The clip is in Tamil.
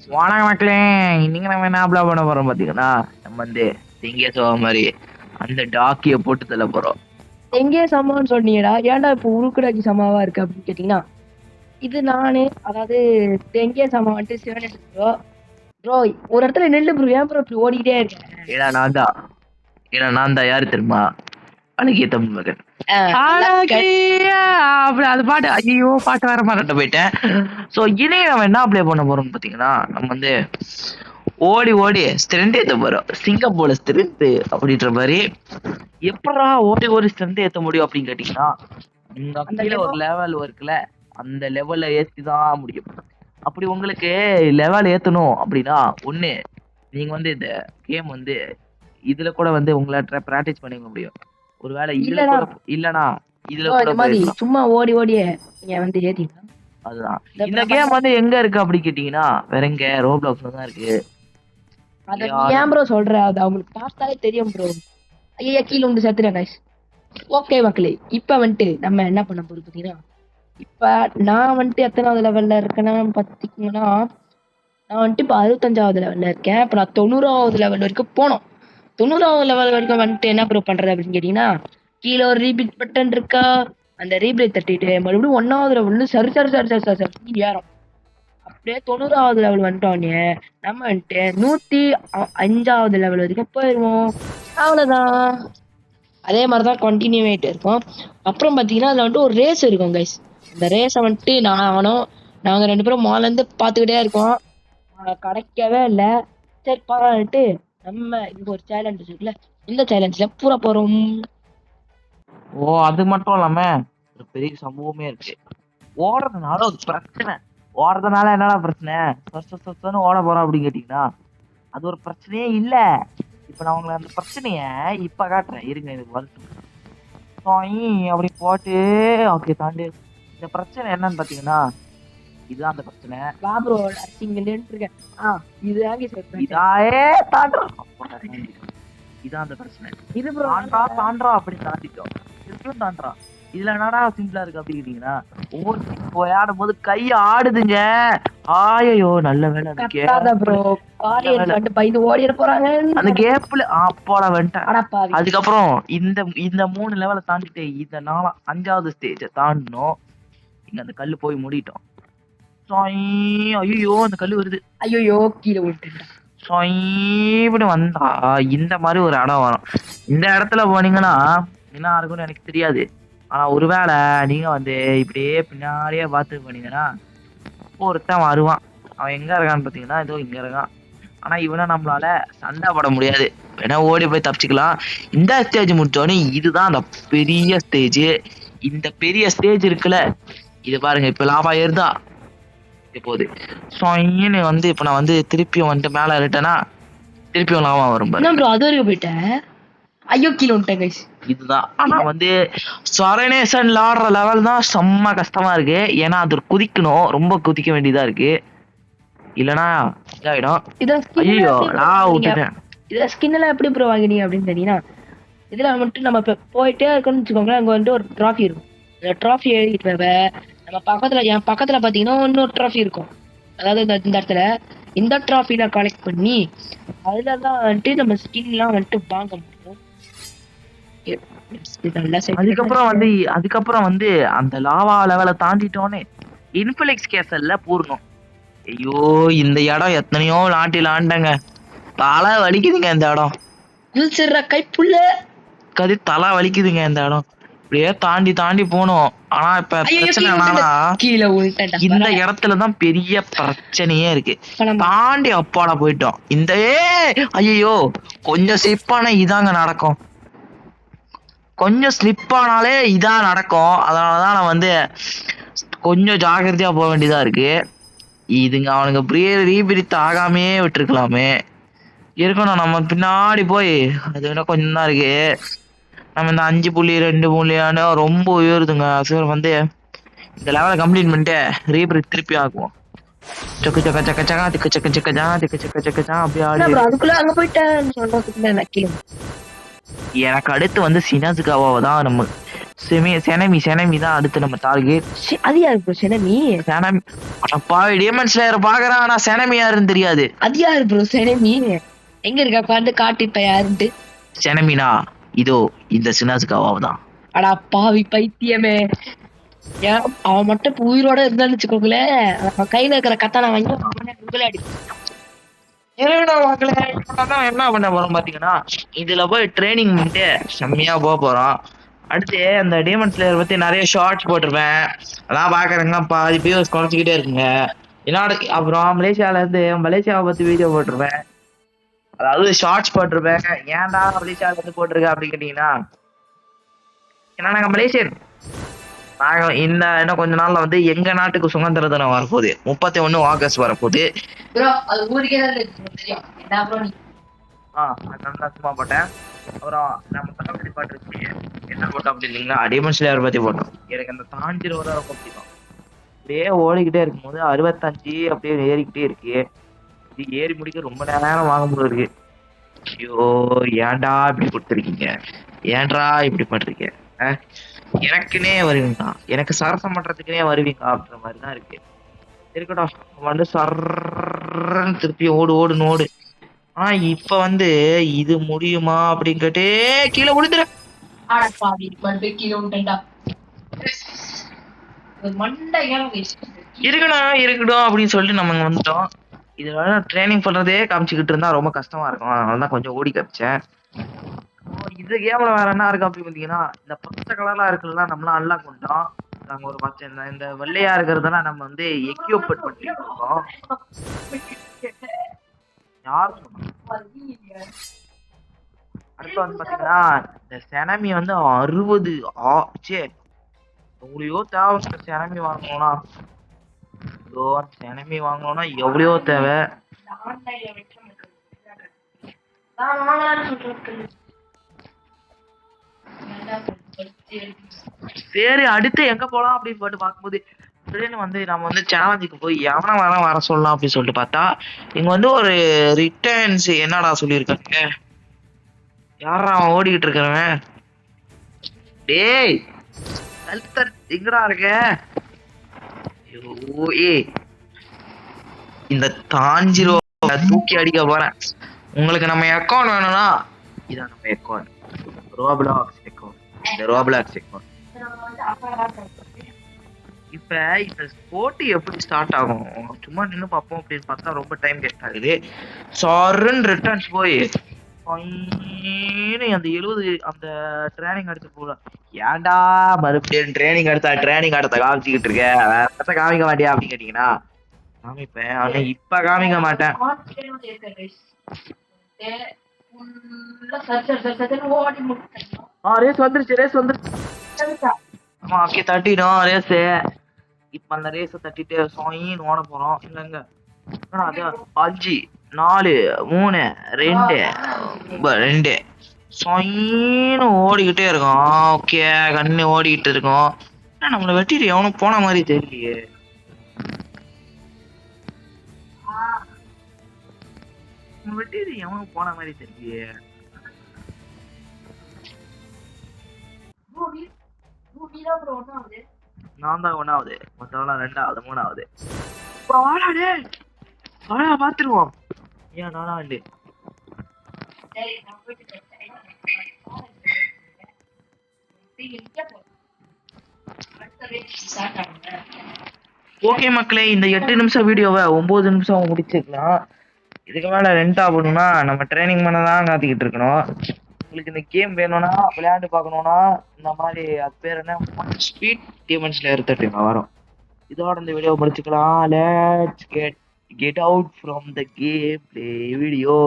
வணக்கம் மக்களே. இன்னைக்கு நம்ம என்ன அப்லோட் பண்ண போறோம் பாத்தீங்கன்னா, நம்ம வந்து எங்கே சோக மாதிரி அந்த டாக்கிய போட்டு தள்ள போறோம். எங்கே சமான்னு சொன்னீங்கடா, ஏன்டா இப்போ உருக்குடாக்கி சமாவா இருக்கு அப்படின்னு கேட்டீங்கன்னா, இது நானு, அதாவது எங்கே சமா வந்துட்டு சிவனேஷ் ப்ரோ. ப்ரோ ஒரு இடத்துல நெல்லு ப்ரோ, ஏன் ப்ரோ இப்படி ஓடிக்கிட்டே இருக்கேன்? ஏன்னா நான் தான் யாரு தெரியுமா? அழகிய தமிழ் மகன். அப்படி அது பாட்டு ஐயோ பாட்டு வர மாட்டேன் போயிட்டேன். ஸோ இணைய நம்ம என்ன அப்ளை பண்ண போறோம்னு பாத்தீங்கன்னா, நம்ம வந்து ஓடி ஸ்ட்ரென்த் ஏத்த போறோம். சிங்கப்பூர்ல ஸ்ட்ரென்த் அப்படின்ற மாதிரி எப்படா ஓடி ஸ்ட்ரென்த் ஏத்த முடியும் அப்படின்னு கேட்டீங்கன்னா, கீழே ஒரு லெவல் இருக்குல்ல, அந்த லெவல்ல ஏத்தி தான் முடியும். அப்படி உங்களுக்கு லெவல் ஏத்தணும் அப்படின்னா ஒண்ணு, நீங்க வந்து இந்த கேம் வந்து இதுல கூட வந்து உங்களால பிராக்டிஸ் பண்ணிக்க முடியும். ஒருவேளை இதுல கூட இல்லனா இதுல கூட மாதிரி சும்மா ஓடியே நீங்க வந்து ஏத்திக்கலாம். அதுதான் இந்த கேம் வந்து எங்க இருக்கு அப்படி கேட்டீங்கன்னா, வேற எங்க ரோப்ளாக்ஸ்ல தான் இருக்கு. அத ஏன் ப்ரோ சொல்ற? அது அவங்களுக்கு பார்த்தாலே தெரியும் ப்ரோ. ஐயா கீழே வந்து செத்துறேன் கைஸ். ஓகே மக்களே, இப்ப வந்துட்டு நம்ம என்ன பண்ண போறோம் பாத்தீங்கன்னா, இப்ப நான் வந்துட்டு எத்தனாவது லெவல்ல இருக்கேன்னா பாத்தீங்கன்னா, நான் வந்துட்டு இப்ப 65வது லெவல்ல இருக்கேன். இப்ப நான் 90வது லெவல் வரைக்கும் போனோம். 90வது லெவல் வரைக்கும் வந்துட்டு என்ன ப்ரோ பண்றது அப்படின்னு கேட்டீங்கன்னா, கீழே ஒரு ரீபீட் பட்டன் இருக்கா, அந்த ரீப்ளே தட்டிட்டு மறுபடியும் 1வது லெவல் சரி ஏறும். அப்படியே 90வது லெவல் வந்துட்டோன்னே நம்ம வந்துட்டு 105வது லெவல் வரைக்கும் போயிடுவோம். அவ்வளவுதான். அதே மாதிரிதான் கண்டினியூ ஆயிட்டு இருக்கும். அப்புறம் பாத்தீங்கன்னா அதுல வந்துட்டு ஒரு ரேஸ் இருக்கும் கைஸ். இந்த ரேஸை வந்துட்டு நாங்க 2 பேரும் மால இருந்து பாத்துக்கிட்டே இருக்கோம். கிடைக்கவே இல்லை. சரி பாராட்டு நம்ம இங்க ஒரு சேலஞ்ச் இருக்குல்ல, இந்த சேலஞ்ச்ல பூரா போறோம். ஓ அது மட்டும் இல்லாம ஒரு பெரிய சம்பவமே இருக்கு. ஓடுறதுனால ஒரு பிரச்சனை. ஓடுறதுனால என்னடா பிரச்சனை? ஓட போறோம் அப்படின்னு கேட்டீங்கன்னா, அது ஒரு பிரச்சனையே இல்ல. இப்ப நான் உங்களுக்கு அந்த பிரச்சனைய இப்ப காட்டுறேன், இருங்க. எனக்கு வந்து அப்படி போட்டு ஓகே தாண்டி. இந்த பிரச்சனை என்னன்னு பாத்தீங்கன்னா, இதுதான் அந்த பிரச்சனை. இதான் அந்த பிரச்சனை. இது தாண்டா அப்படி தாண்டிட்டோம். திருப்பியும் தாண்டா. இதுல என்னடா சிம்பிளா இருக்கு அப்படி கேட்டீங்கன்னா, விளையாடும் போது கை ஆடுதுங்க. ஆயோ நல்ல வேலை அந்த கேப்ல அப்போட வந்துட்டேன். அதுக்கப்புறம் இந்த 3 லெவலை தாண்டிட்டு இந்த 5வது ஸ்டேஜ தாண்டணும். இங்க அந்த கல்லு போய் மூடிட்டோம். ஐயோ அந்த கல்லு வருது. ஐயோ கீழே விட்டுட்டேன். இப்படி வந்தா இந்த மாதிரி ஒரு இடம் வரும். இந்த இடத்துல போனீங்கன்னா என்ன இருக்கும்னு எனக்கு தெரியாது. ஆனா ஒருவேளை நீங்க வந்து இப்படியே பின்னாடியே பார்த்து போனீங்கன்னா ஒருத்தன் வருவான். அவன் எங்க இருக்கான்னு பாத்தீங்கன்னா இதோ இங்க இருக்கான். ஆனா இவனை நம்மளால சண்டை போட முடியாது. வேணா ஓடி போய் தப்பிச்சுக்கலாம். இந்த ஸ்டேஜ் முடிச்சோடனே இதுதான் அந்த பெரிய ஸ்டேஜ். இந்த பெரிய ஸ்டேஜ் இருக்குல்ல, இது பாருங்க. இப்ப லாபா ஏறுதா போகுது. வந்து இப்ப நான் வந்து திருப்பியும் வந்துட்டு மேல ஏறிட்டேன்னா திருப்பியும் லாபா வரும் பாருங்க. அது வரைக்கும் போயிட்டேன். ஐயோ கீழே விட்டேன். இதுதான். ஆனா வந்து சரணேசன் ஆடுற லெவல் தான் செம்ம கஷ்டமா இருக்கு. ஏன்னா அது குதிக்கணும், ரொம்ப குதிக்க வேண்டியதா இருக்கு. இல்லனா இதாயிடும். ஐயோ நான் விட்டுட்டேன். இதுல ஸ்கின் எல்லாம் எப்படி ப்ரோ வாங்கினீங்க அப்படின்னு தெரியுமா? இதுல வந்துட்டு நம்ம போயிட்டே இருக்கணும்னு வச்சுக்கோங்களேன். அங்க வந்துட்டு ஒரு டிராஃபி இருக்கும். அந்த டிராஃபி எழுதிட்டு நம்ம பக்கத்துல என் பக்கத்துல பாத்தீங்கன்னா இன்னொரு டிராஃபி இருக்கும். அதாவது இந்த இடத்துல இந்த டிராஃபில கலெக்ட் பண்ணி அதுலதான் வந்துட்டு நம்ம ஸ்கின் எல்லாம் வந்துட்டு வாங்க முடியும். அதுக்கப்புறம் வந்து அந்த லாவா லெவலை தாண்டிட்டோன்னே இன்ஃபிளிக்ஸ் கேசல்ல பூரணும். ஐயோ இந்த இடம் எத்தனையோ நாட்டில் ஆண்டங்க. தலை வலிக்குதுங்க இந்த இடம். கைப்புள்ள கதி தலை வலிக்குதுங்க இந்த இடம். இப்படியே தாண்டி போனோம். ஆனா இப்ப பிரச்சனை என்னன்னா, இந்த இடத்துலதான் பெரிய பிரச்சனையே இருக்கு. தாண்டி அப்பாடா போயிட்டோம். இந்த ஐயோ கொஞ்சம் ஸ்லிப்பான இதாங்க நடக்கும். கொஞ்சம் ஸ்லிப் ஆனாலே இதான் நடக்கும். அதனாலதான் நான் வந்து கொஞ்சம் ஜாக்கிரதையா போக வேண்டியதா இருக்கு. இதுங்க அவனுக்கு ரீபிரித்து ஆகாமே விட்டுருக்கலாமே. இருக்கணும் நம்ம பின்னாடி போய். அது வேணா கொஞ்சம் தான் இருக்கு. நம்ம இந்த 5.2 ரொம்ப உயருதுங்க. வந்து இந்த லெவலை கம்ப்ளீட் பண்ணிட்டு ரீபிரித் திருப்பி ஆக்குவோம். சக்கு சக்க சக்க சக்கா திக்கு சக்க சக்கஜா திக்கு சக்க சக்கஜா அப்படி ஆடி. அதுக்குள்ள அங்க போயிட்டேன். எனக்கு அடுத்து வந்து சினாசுகாவாவை தான் நம்ம செனமி தான் அடுத்து நம்ம டார்கெட். அது யாரு ப்ரோ செனமி? செனமி அப்பாவி டீமன் ஸ்லேயர் பாக்குறான், ஆனா செனமி யாருன்னு தெரியாது. அது யாரு ப்ரோ செனமி? எங்க இருக்கா பாத்து காட்டிப்ப யாருன்ட்டு. செனமினா இதோ இந்த சினாசுக்காவா தான். அடா பாவி பைத்தியமே, ஏன் அவன் மட்டும் இப்ப உயிரோட இருந்தான்னு வச்சுக்கோங்களேன், அவன் கையில இருக்கிற கத்தான வாங்கி அவனே உங்களே அடி. என்ன பண்ண போறோம் பாத்தீங்கன்னா, இதுல போய் ட்ரைனிங் பண்ணிட்டு செம்மையா போறோம். அடுத்து அந்த டீமன் ஸ்லேயர் பத்தி நிறைய ஷார்ட்ஸ் போட்டிருப்பேன், அதான் பாக்குறேங்க பாதி வியூஸ் குறைச்சிக்கிட்டே இருக்குங்க. என்னோட அப்புறம் மலேசியாவை பத்தி வீடியோ போட்டிருப்பேன், அதாவது ஷார்ட்ஸ் போட்டிருப்பேன். ஏன்டா மலேசியால இருந்து போட்டிருக்க அப்படின்னு கேட்டீங்கன்னா, ஏன்னா நாங்க மலேசியன். நாங்க இன்னும் கொஞ்ச நாள்ல வந்து எங்க நாட்டுக்கு சுதந்திர தினம் வரப்போகுது, 31 ஆகஸ்ட் வரப்போகுது. சும்மா போட்டேன். அப்புறம் நம்ம தளபதி பாட்டு இருக்கு, என்ன போட்டோம் அப்படின்னா டீமன் ஸ்லேயர் பத்தி போட்டோம். எனக்கு அந்த தாஞ்சிரோ தான் ரொம்ப பிடிக்கும். அப்படியே ஓடிக்கிட்டே இருக்கும்போது 65 அப்படியே ஏறிக்கிட்டே இருக்கு. இது ஏறி முடிக்க ரொம்ப நேரம் வாங்க முடியும் இருக்கு. ஐயோ ஏன்டா இப்படி கொடுத்துருக்கீங்க, ஏன்டா இப்படி பண்றீங்க, எனக்குன்னே வருவீங்களா, எனக்கு சரசம் பண்றதுக்குனே வருவீங்க அப்படின்ற மாதிரிதான் இருக்கு. இருக்கட்டும், வந்து சர்ன்னு திருப்பி ஓடு. ஆனா இப்ப வந்து இது முடியுமா அப்படின்னு கேட்டே கீழே விழுந்துரு. இருக்கட்டும் அப்படின்னு சொல்லிட்டு நம்ம இங்க வந்துட்டோம். இதனால ட்ரைனிங் பண்றதே காமிச்சுக்கிட்டு இருந்தா ரொம்ப கஷ்டமா இருக்கும், அதனாலதான் கொஞ்சம் ஓடி காமிச்சேன். இது கேம்ல வேற என்ன இருக்கு அப்படின்னு பாத்தீங்கன்னா, இந்த பச்சை கலர்லாம் இருக்குல்ல, நம்மளாம் அன்லாக் பண்ணிட்டோம். நாங்க ஒரு பச்சை இந்த வெள்ளையா இருக்கிறதெல்லாம் நம்ம வந்து எக்யூப்மெண்ட் பண்ணிட்டு இருக்கோம். யார் சொன்னா? அடுத்து வந்து பாத்தீங்கன்னா, இந்த செனமி வந்து 60 எவ்வளையோ தேவை. செனமி வாங்கணும்னா எவ்வளையோ தேவை. சரி அடுத்து எங்க போலாம் அப்படின்னு போட்டு பார்க்கும்போது வந்து நம்ம வந்து சேலஞ்சுக்கு போய் எவனை வர சொல்லலாம் அப்படின்னு சொல்லிட்டு பார்த்தா, இங்க வந்து ஒரு ரிட்டர்ன்ஸ் என்னடா சொல்லியிருக்காங்க. யாரா அவன் ஓடிக்கிட்டு இருக்கிறவன்? டேய் எங்கடா இருக்க? இந்த தாஞ்சிரோ தூக்கி அடிக்க போறேன். உங்களுக்கு நம்ம அக்கௌண்ட் வேணும்னா இதான் நம்ம அக்கௌண்ட், ரோப்ளாக்ஸ் அக்கௌண்ட். இந்த ரோப்ளாக்ஸ் அக்கௌண்ட் இப்ப இந்த போட்டி எப்படி ஸ்டார்ட் ஆகும், சும்மா நின்று பார்ப்போம் அப்படின்னு பார்த்தா ரொம்ப டைம் வேஸ்ட் ஆகுது. சாருன்னு ரிட்டர்ன்ஸ் போய் அந்த 70 அந்த ட்ரைனிங் எடுத்து போல. ஏன்டா மறுபடியும் ட்ரைனிங் எடுத்த காமிச்சுக்கிட்டு இருக்க, வேற காமிக்க மாட்டியா அப்படின்னு கேட்டீங்கன்னா காமிப்பேன், ஆனா இப்ப காமிக்க மாட்டேன். ரேஸ் வந்துருச்சு. ஆமா ஓகே, தட்டிடும் ரேஸ். இப்ப அந்த ரேஸ தட்டிட்டு சாயின்னு ஓட போறோம். இல்லங்க அது 5 4 3 2 சாயின்னு ஓடிக்கிட்டே இருக்கோம். ஓகே கண்ணு ஓடிக்கிட்டு இருக்கோம். நம்மள வெட்டிட்டு எவனும் போன மாதிரி தெரியலையே. வெட்டிட்டு எவனும் போன மாதிரி தெரியலையே. நான் தான் 1வது, மத்தவெல்லாம் 2வது 3வது. பாத்துருவோம். ஏன் நானா வந்து ஓகே மக்களே, இந்த 8 நிமிஷம் வீடியோவை 9 நிமிஷம் முடிச்சுக்கலாம். இதுக்கு மேல ரெண்ட் ஆகணும்னா நம்ம ட்ரைனிங் பண்ணதான் காத்திக்கிட்டு இருக்கணும். உங்களுக்கு இந்த கேம் வேணும்னா விளையாண்டு பார்க்கணும்னா இந்த மாதிரி அது பேர் என்ன, ஸ்பீட் டீமன் ஸ்லேயர் 30 வரும். இதோட இந்த வீடியோ முடிச்சுக்கலாம். Let's get out from the game play video.